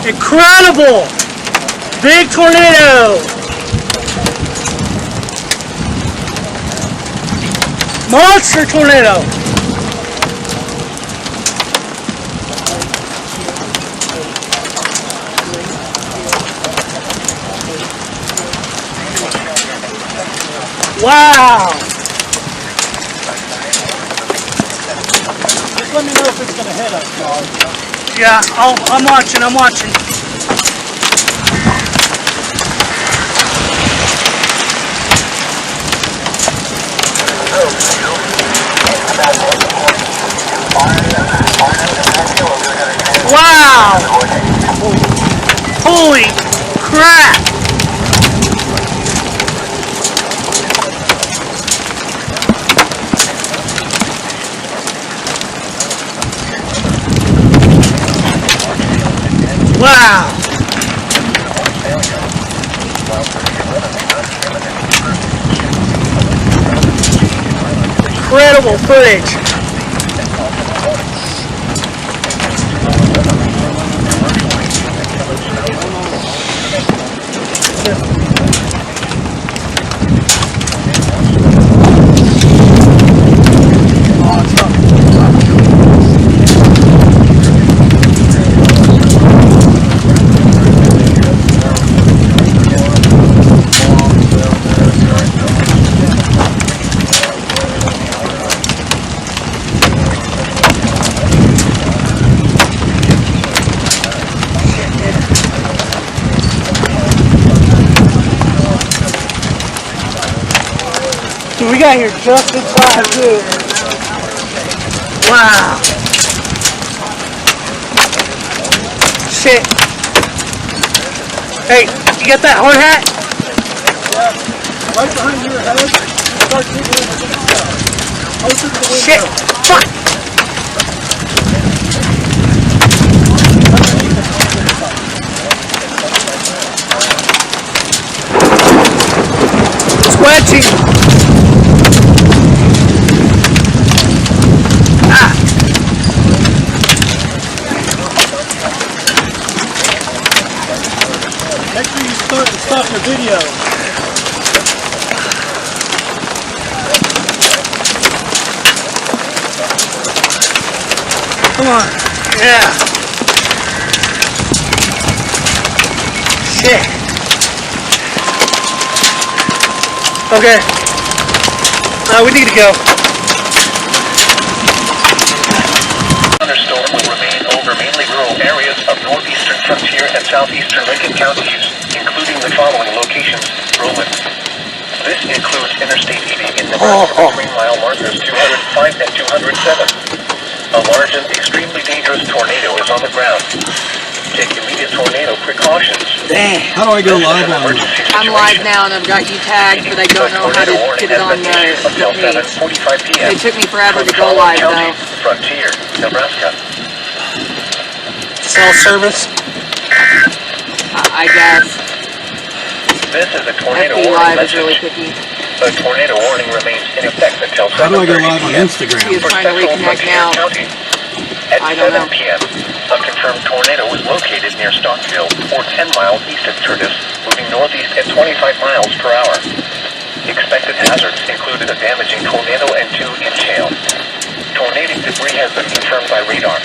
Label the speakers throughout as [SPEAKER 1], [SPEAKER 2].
[SPEAKER 1] Incredible! Big tornado! Monster tornado! Wow!
[SPEAKER 2] Just let me know if it's going to hit us, dog.
[SPEAKER 1] Yeah, I'm watching. Wow! Holy crap! Wow! Incredible footage! We got here just in time too. Wow. Shit. Hey, you got that hard hat?
[SPEAKER 2] Yeah. Right behind your head. Start shooting in the window. Closer to the window.
[SPEAKER 1] Shit. Fuck. It's wedging.
[SPEAKER 2] Make sure you stop your video.
[SPEAKER 1] Come on. Yeah. Shit. Okay. We need to go.
[SPEAKER 3] Thunderstorm will remain over mainly rural areas of northeastern Frontier and southeastern Lincoln counties, including the following locations: Roman. This includes Interstate 80 in Nebraska between mile markers 205 and 207. A large and extremely dangerous tornado is on the ground. Take immediate tornado precautions.
[SPEAKER 1] Damn.
[SPEAKER 2] How do I go live on it?
[SPEAKER 4] I'm live now and I've got you tagged, but I don't know how to get it on the page. It took me forever to go live though.
[SPEAKER 3] Frontier, Nebraska.
[SPEAKER 1] Cell service?
[SPEAKER 4] I guess.
[SPEAKER 3] This is a tornado
[SPEAKER 4] FB
[SPEAKER 3] warning
[SPEAKER 4] Live is
[SPEAKER 3] message.
[SPEAKER 4] really picky.
[SPEAKER 3] The tornado warning remains in effect until 7:30
[SPEAKER 2] How do I go live on
[SPEAKER 3] p.m.
[SPEAKER 2] Instagram?
[SPEAKER 4] He was
[SPEAKER 3] for
[SPEAKER 4] trying to
[SPEAKER 3] Central
[SPEAKER 4] reconnect
[SPEAKER 3] Frontier
[SPEAKER 4] now.
[SPEAKER 3] County. At
[SPEAKER 4] I don't
[SPEAKER 3] 7
[SPEAKER 4] know.
[SPEAKER 3] p.m., a confirmed tornado is located near Stockville, or 10 miles east of Curtis, moving northeast at 25 miles per hour. Expected hazards included a damaging tornado and 2-inch hail. Tornadic debris has been confirmed by radar.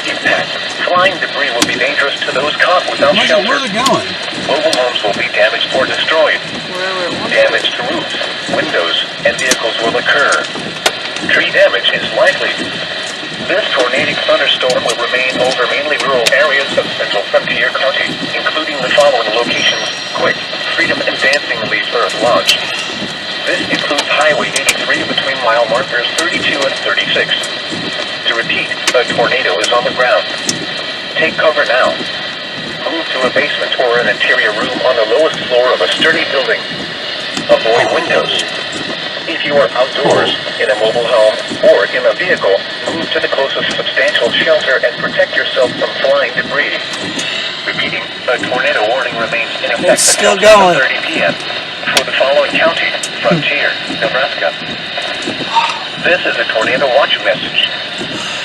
[SPEAKER 3] Impact. Flying debris will be dangerous to those caught without shelter.
[SPEAKER 2] Where are they going?
[SPEAKER 3] Mobile homes will be damaged or destroyed.
[SPEAKER 4] Wherever it was.
[SPEAKER 3] Damage to roofs, windows, and vehicles will occur. Tree damage is likely. This tornadic thunderstorm will remain over mainly rural areas of Central Frontier County, including the following locations: Quick, Freedom, and Dancing Leaf Earth Lodge. This includes Highway 83 between mile markers 32 and 36. To repeat, a tornado is on the ground. Take cover now. Move to a basement or an interior room on the lowest floor of a sturdy building. Avoid windows. If you are outdoors, in a mobile home, or in a vehicle, move to the closest substantial shelter and protect yourself from flying debris. Repeating, a tornado warning remains in effect
[SPEAKER 1] It's still
[SPEAKER 3] until
[SPEAKER 1] going.
[SPEAKER 3] 7:30 p.m. for the following county: Frontier, Nebraska. This is a tornado watch message.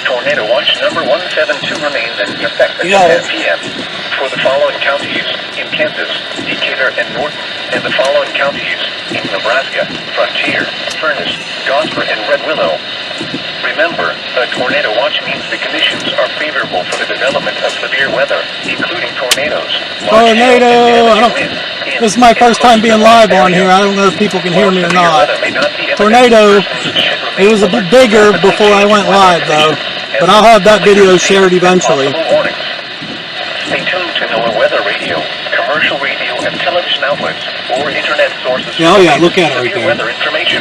[SPEAKER 3] Tornado watch number 172 remains in effect
[SPEAKER 1] You got
[SPEAKER 3] until
[SPEAKER 1] it.
[SPEAKER 3] 10 p.m. for the following counties in Kansas, Decatur, and Norton, and the following counties in Nebraska, Frontier, Furnace, Gosper, and Red Willow. Remember, a tornado watch means the conditions are favorable for the development of severe weather, including tornadoes.
[SPEAKER 2] Tornado! This is my first time being live on here. I don't know if people can hear me or not. Tornado. It was a bit bigger before I went live, though. But I'll have that video shared eventually.
[SPEAKER 3] Stay tuned to NOAA Weather Radio, commercial radio and television outlets, or internet sources
[SPEAKER 2] Oh yeah, look at it right
[SPEAKER 3] severe
[SPEAKER 2] there.
[SPEAKER 3] weather information.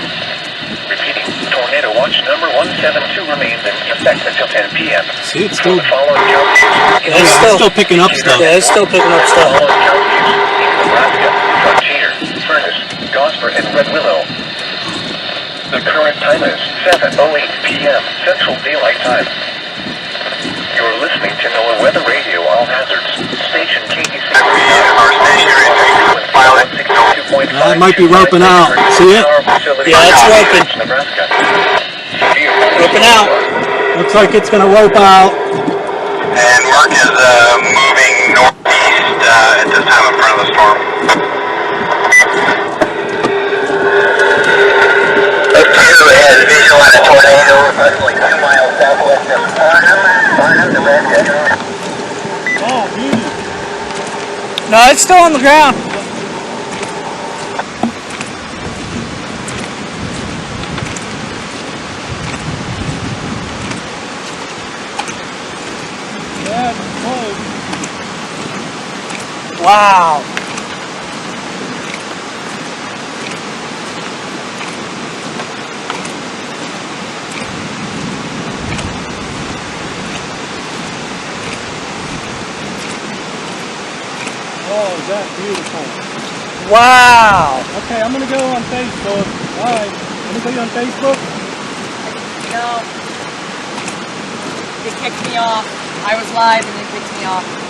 [SPEAKER 3] Repeating, Tornado Watch number 172 remains in effect until 10 p.m.
[SPEAKER 2] See, it's still,
[SPEAKER 3] The following counties
[SPEAKER 2] it's still picking up stuff.
[SPEAKER 1] Yeah, it's still picking up
[SPEAKER 3] the
[SPEAKER 1] stuff.
[SPEAKER 3] following counties in Nebraska, Frontier, Furnace, Gosper, and Red Willow. The current time is 7:08 p.m. Central Daylight Time. You're listening to NOAA Weather Radio, all hazards. Station KTC.
[SPEAKER 2] It might be roping out. See it?
[SPEAKER 1] Yeah, it's roping.
[SPEAKER 3] Nebraska.
[SPEAKER 1] Roping out.
[SPEAKER 2] Looks like it's going to rope out.
[SPEAKER 5] And Mark is moving northeast at this time in front of the storm. Has visual on a tornado approximately 2 miles southwest of Farnam, Nebraska.
[SPEAKER 2] Oh, beauty.
[SPEAKER 1] No, it's still on the ground.
[SPEAKER 2] Yeah, it's close.
[SPEAKER 1] Wow.
[SPEAKER 2] Oh, is that beautiful.
[SPEAKER 1] Wow.
[SPEAKER 2] Okay, I'm going to go on Facebook. Alright, anybody on Facebook?
[SPEAKER 4] No. It kicked me off. I was live and it kicked me off.